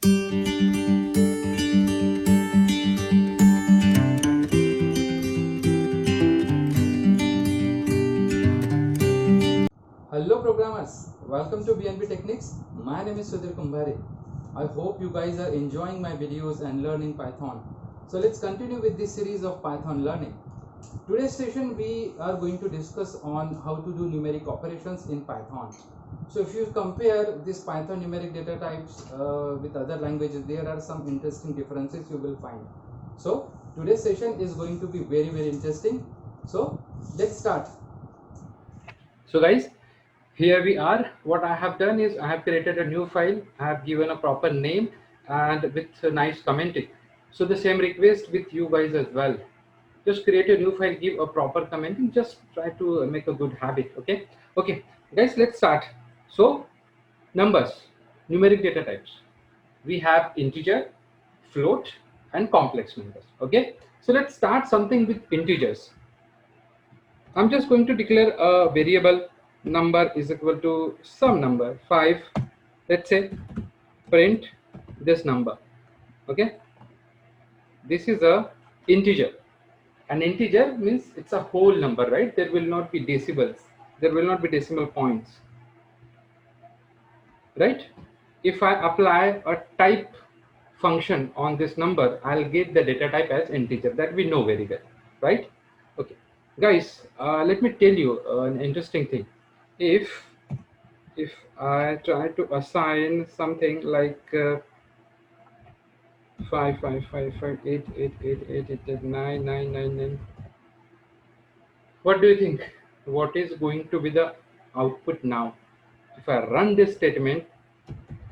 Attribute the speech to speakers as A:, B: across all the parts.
A: Hello programmers, welcome to BNB Techniques. My name is Sudhir Kumbhare. I hope you guys are enjoying my videos and learning Python. So let's continue with this series of Python learning. Today's session we are going to discuss on how to do numeric operations in Python. So if you compare this Python numeric data types with other languages, there are some interesting differences you will find. So today's session is going to be very interesting. So let's start. So guys, here we are. What I have done is I have created a new file. I have given a proper name and with a nice commenting. So the same request with you guys as well. Just create a new file, give a proper commenting. Just try to make a good habit. Okay, guys, let's start. So numbers, numeric data types. We have integer, float, and complex numbers. Okay, so let's start something with integers. I'm just going to declare a variable number is equal to some number 5. Let's say print this number. Okay, this is a integer. An integer means it's a whole number, right? There will not be decibels, there will not be decimal points, right? If I apply a type function on this number, I'll get the data type as integer. That we know very well, right? Okay, guys, let me tell you an interesting thing. If I try to assign something like 5 5 5 5 8 8 8 8 8 8 9 9 9 9, what do you think? What is going to be the output now? If I run this statement,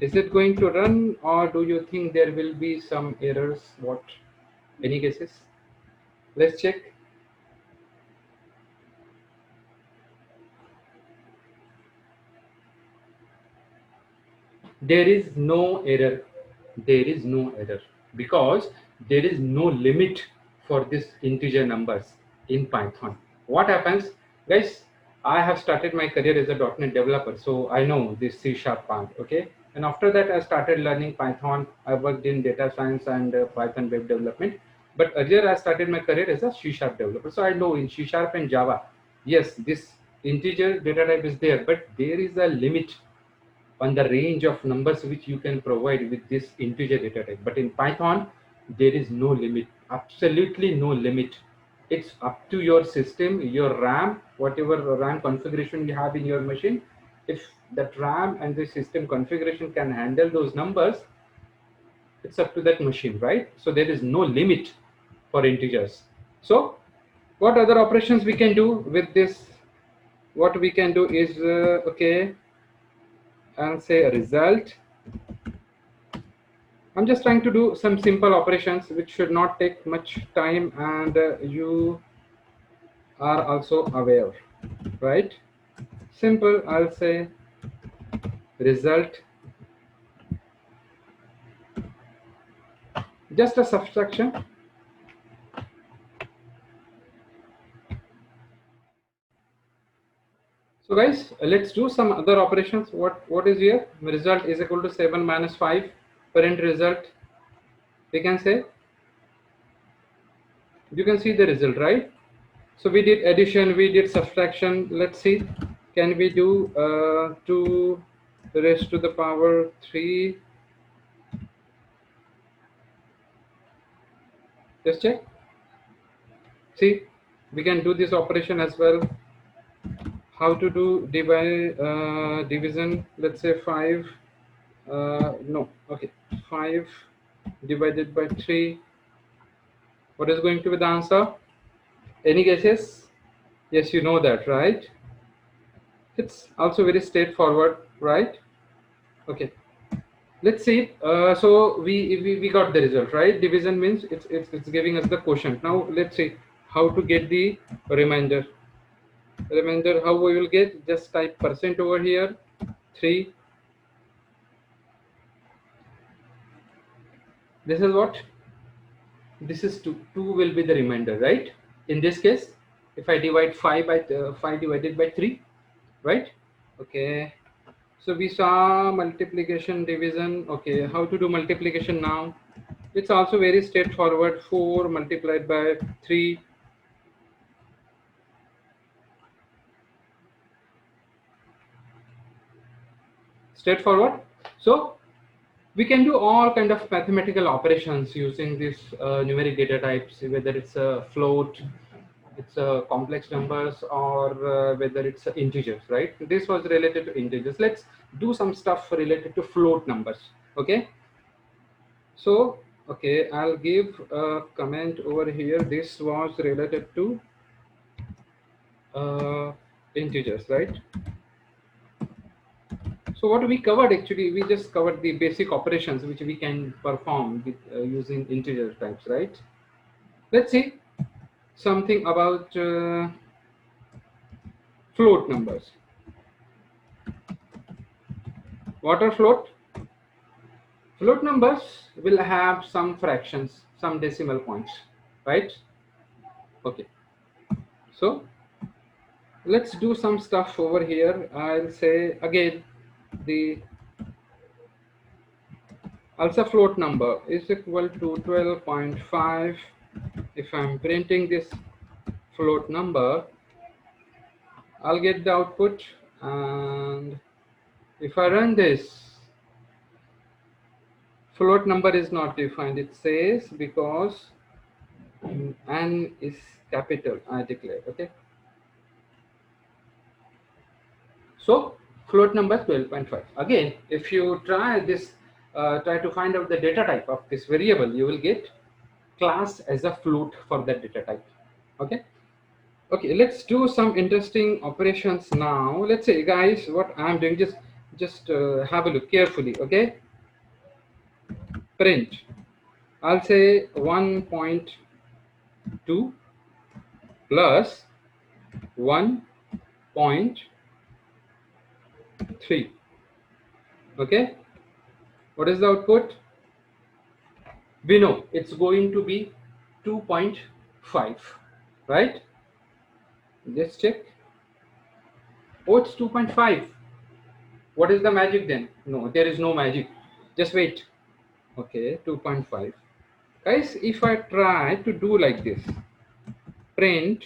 A: is it going to run, or do you think there will be some errors? What? Any guesses? Let's check. There is no error. There is no error because there is no limit for this integer numbers in Python. What happens, guys? I have started my career as a .NET developer, so I know this C# part. Okay, and after that I started learning Python. I worked in data science and Python web development. But earlier I started my career as a C# developer, so I know in C# and Java, yes, this integer data type is there, but there is a limit on the range of numbers which you can provide with this integer data type. But in Python, there is no limit, absolutely no limit. It's up to your system, your RAM, whatever RAM configuration you have in your machine. If that RAM and the system configuration can handle those numbers, it's up to that machine, right? So there is no limit for integers. So what other operations we can do with this? What we can do is okay, and say a result. I'm just trying to do some simple operations which should not take much time, and you are also aware, right? Simple, I'll say result, just a subtraction. So guys, let's do some other operations. What is here? Result is equal to 7 minus 5. Parent result, we can say, you can see the result, right? So we did addition, we did subtraction. Let's see, can we do 2 raised to the power 3? Just check. See, we can do this operation as well. How to do division? Let's say 5. No, okay, 5 divided by 3. What is going to be the answer? Any guesses? Yes, you know that, right? It's also very straightforward, right? Okay, let's see. So we got the result, right? Division means it's giving us the quotient. Now let's see how to get the remainder. Remainder, how we will get? Just type percent over here, 3. This is what? This is 2. 2 will be the remainder, right? In this case, if I divide 5 by 5 divided by 3, right? Okay, So we saw multiplication, division. Okay, how to do multiplication now? It's also very straightforward. 4 multiplied by 3. Straightforward. So we can do all kind of mathematical operations using these numeric data types, whether it's a float, it's a complex numbers, or whether it's integers, right? This was related to integers. Let's do some stuff related to float numbers. Okay, so okay, I'll give a comment over here. This was related to uh, integers, right? So what we covered, actually, we just covered the basic operations which we can perform with using integer types, right? Let's see something about float numbers. What are float? Float numbers will have some fractions, some decimal points, right? Okay, so let's do some stuff over here. I'll say again, the also float number is equal to 12.5. If I'm printing this float number, I'll get the output, and if I run this, float number is not defined. It says because n is capital, I declare. Okay, so float number 12.5. Again, if you try this, try to find out the data type of this variable, you will get class as a float for that data type. Okay. Okay, let's do some interesting operations now. Let's say, guys, what I'm doing, just have a look carefully. Okay, print. I'll say 1.2 plus 1.3. Okay, what is the output? We know it's going to be 2.5, right? Let's check. Oh, it's 2.5. What is the magic then? No, there is no magic. Just wait. Okay, 2.5. Guys, if I try to do like this, print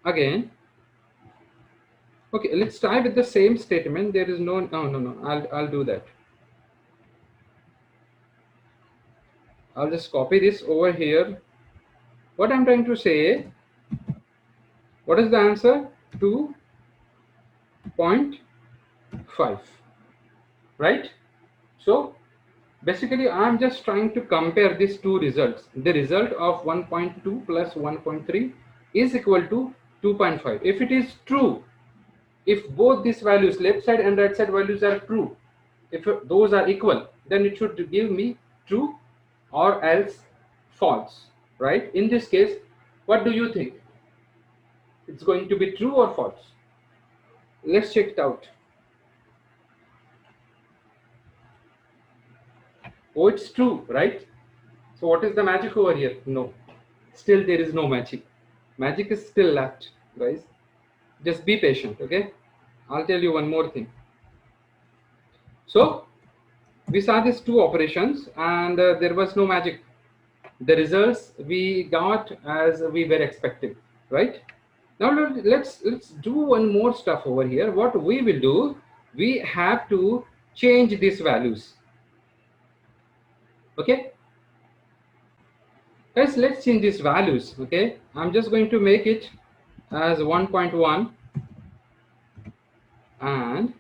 A: again. Okay, let's try with the same statement. There is no. I'll do that. I'll just copy this over here. What I'm trying to say, what is the answer? 2.5, right? So basically, I'm just trying to compare these two results. The result of 1.2 plus 1.3 is equal to 2.5. If it is true, if both these values, left side and right side values, are true, if those are equal, then it should give me true or else false, right? In this case, what do you think? It's going to be true or false? Let's check it out. Oh, it's true, right? So what is the magic over here? No, still there is no magic. Magic is still left, guys. Just be patient, okay? I'll tell you one more thing. So we saw these two operations, and there was no magic. The results we got as we were expecting, right? Now let's do one more stuff over here. What we will do, we have to change these values. Okay, guys, let's change these values. Okay, I'm just going to make it as 1.1 and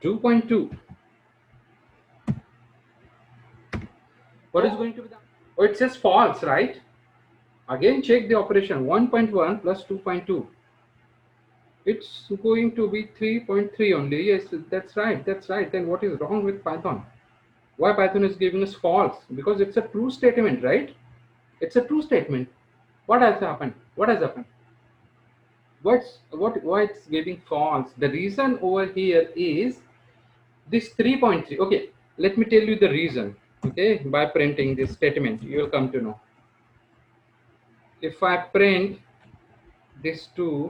A: 2.2. What is going to be done? Oh, it says false, right? Again, check the operation. 1.1 plus 2.2. It's going to be 3.3 only. Yes, that's right. That's right. Then what is wrong with Python? Why Python is giving us false? Because it's a true statement, right? It's a true statement. What has happened? What has happened? Why it's giving false? The reason over here is this 3.3. Okay, let me tell you the reason. Okay, by printing this statement, you will come to know. If I print this 2,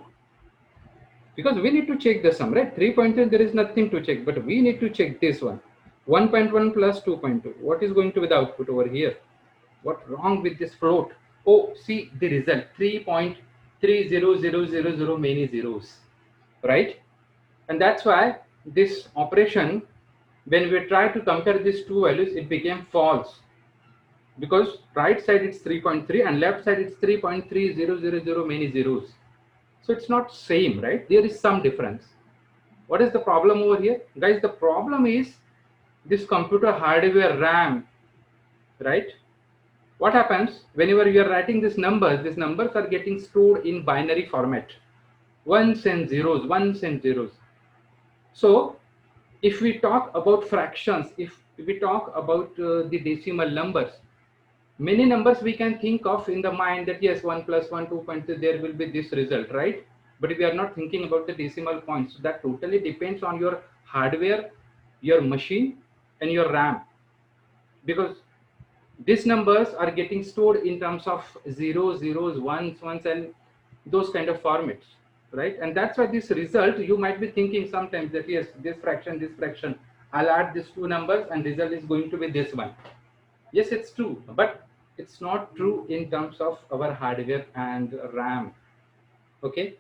A: because we need to check the sum, right? 3.3, there is nothing to check, but we need to check this one. 1.1 plus 2.2. What is going to be the output over here? What wrong with this float? Oh, see the result, 3.30000 many zeros, right? And that's why this operation, when we try to compare these two values, it became false, because right side it's 3.3 and left side it's 3.3000 many zeros. So it's not same, right? There is some difference. What is the problem over here, guys? The problem is this computer hardware RAM, right? What happens whenever you are writing these numbers are getting stored in binary format, ones and zeros. So if we talk about fractions, if we talk about the decimal numbers, many numbers we can think of in the mind that yes, 1 plus 1 2.2, there will be this result, right? But we are not thinking about the decimal points. So that totally depends on your hardware, your machine, and your RAM, because these numbers are getting stored in terms of zeros, ones, and those kind of formats, right? And that's why this result, you might be thinking sometimes that yes, this fraction, I'll add these two numbers and result is going to be this one. Yes, it's true, but it's not true in terms of our hardware and RAM. Okay,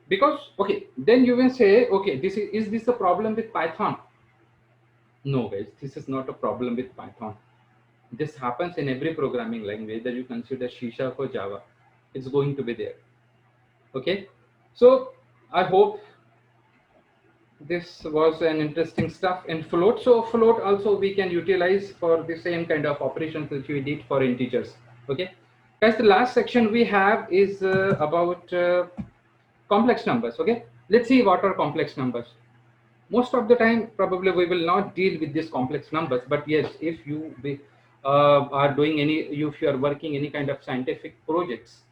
A: because okay, then you will say, okay, is this a problem with Python? No, guys, this is not a problem with Python. This happens in every programming language that you consider C# or Java. It's going to be there. Okay, so I hope this was an interesting stuff in float. So float also we can utilize for the same kind of operations that we did for integers. Okay, guys, the last section we have is about complex numbers. Okay, let's see what are complex numbers. Most of the time probably we will not deal with these complex numbers, but yes, if you are doing any, if you are working any kind of scientific projects,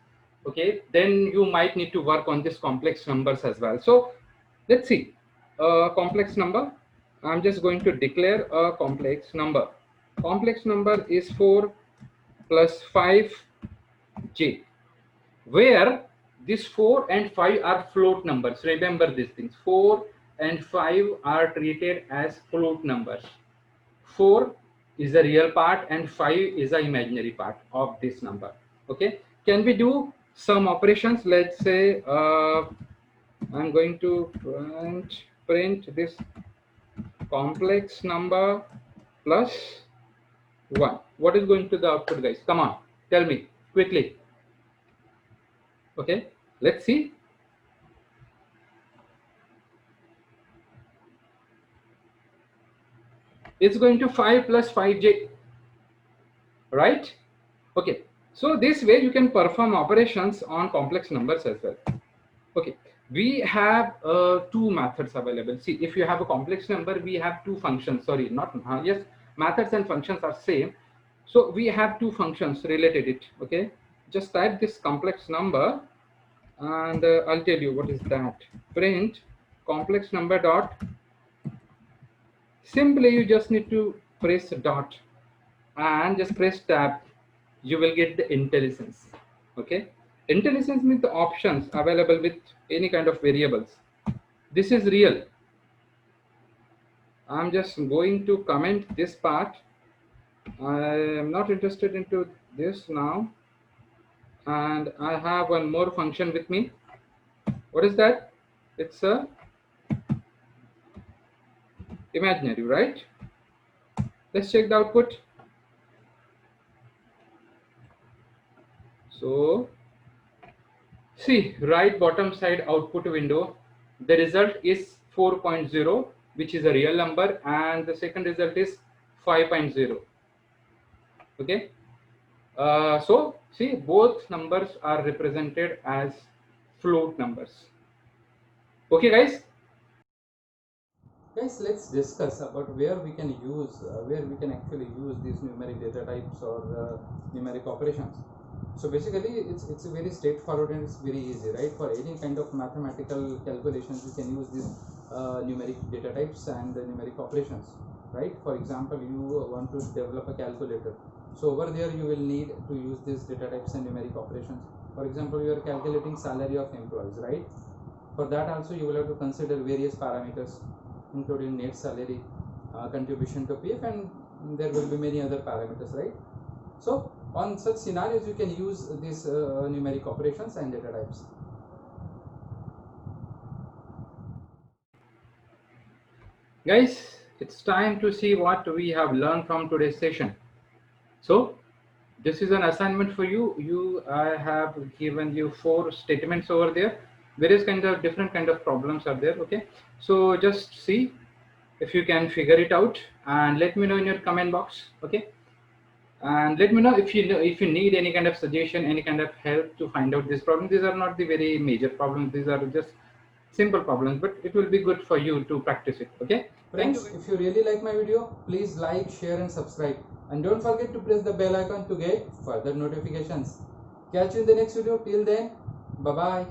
A: okay, then you might need to work on these complex numbers as well. So let's see a complex number. I'm just going to declare a complex number. Complex number is 4 plus 5j, where these 4 and 5 are float numbers. Remember these things. 4 and 5 are treated as float numbers. 4 is the real part and 5 is the imaginary part of this number. Okay, can we do some operations? Let's say I'm going to print this complex number plus 1. What is going to the output, guys? Come on, tell me quickly. Okay, let's see. It's going to 5 plus 5j, right? Okay, so this way you can perform operations on complex numbers as well. Okay, we have two methods available. See, if you have a complex number, we have two functions. Sorry, not yes, methods and functions are same. So we have two functions related it. Okay, just type this complex number and I'll tell you what is that. Print complex number dot. Simply you just need to press dot and just press tab. You will get the IntelliSense. Okay, IntelliSense means the options available with any kind of variables. This is real. I'm just going to comment this part. I am not interested into this now, and I have one more function with me. What is that? It's a imaginary, right? Let's check the output. So see, right bottom side output window, the result is 4.0, which is a real number, and the second result is 5.0. Okay, so see, both numbers are represented as float numbers. Okay, guys, let's discuss about where we can use where we can actually use these numeric data types or numeric operations. So basically it's very straightforward and it's very easy, right? For any kind of mathematical calculations you can use these numeric data types and numeric operations, right? For example, you want to develop a calculator, so over there you will need to use these data types and numeric operations. For example, you are calculating salary of employees, right? For that also you will have to consider various parameters, including net salary, contribution to PF, and there will be many other parameters, right? So on such scenarios you can use these numeric operations and data types. Guys, it's time to see what we have learned from today's session. So this is an assignment for you. I have given you 4 statements over there. Various kind of different kind of problems are there. Okay, so just see if you can figure it out and let me know in your comment box. Okay, and let me know if you need any kind of suggestion, any kind of help to find out this problem. These are not the very major problems, these are just simple problems, but it will be good for you to practice it. Okay friends, if you really like my video, please like, share and subscribe, and don't forget to press the bell icon to get further notifications. Catch you in the next video. Till then, bye bye.